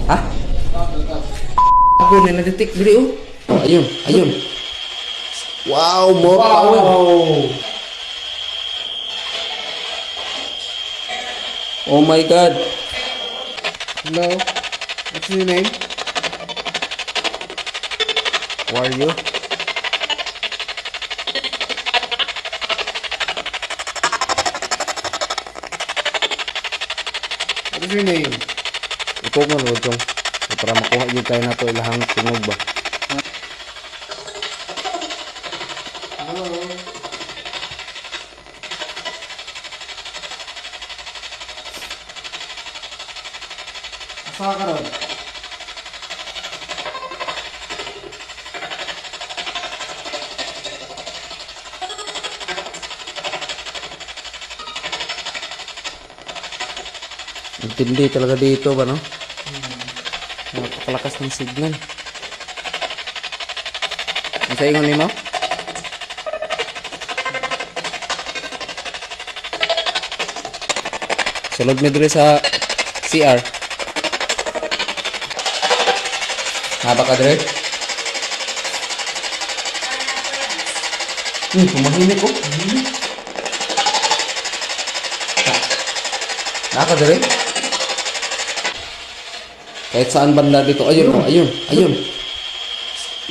Ha? Ako na nag-detect dili oh. Oh, ayun, ayun. Wow, more power. Oh my God. Hello? What's your name? Who are you? What is your name? Ikaw nga Lord Chong. Para makuha yun tayo na ito ilahang tunog ba? Hello? Asa ka ron? Intindi talaga dito ba no? Napakalakas ng signal. Ang sa ingon nimo? Sulod mi diri sa CR. Haba ka diri? Pumahimik ko. Naka diri? Kahit saan banda dito. Ayun, oh, ayun, ayun.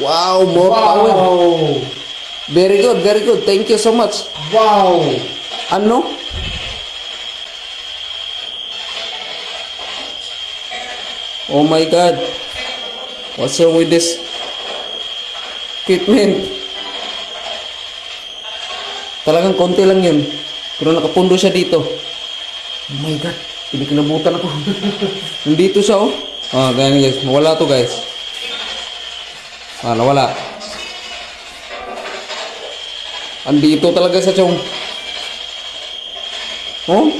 Wow, more power. Very good, very good. Thank you so much. Wow! Ano? Oh my God. What's wrong with this equipment? Talagang konti lang yun. Pero nakapundo siya dito. Oh my God. Pinikilabutan ako. Nandito siya oh. Ah, ganyan guys. Nawala to guys. Ah, nawala. Andito talaga sa chong. Oh?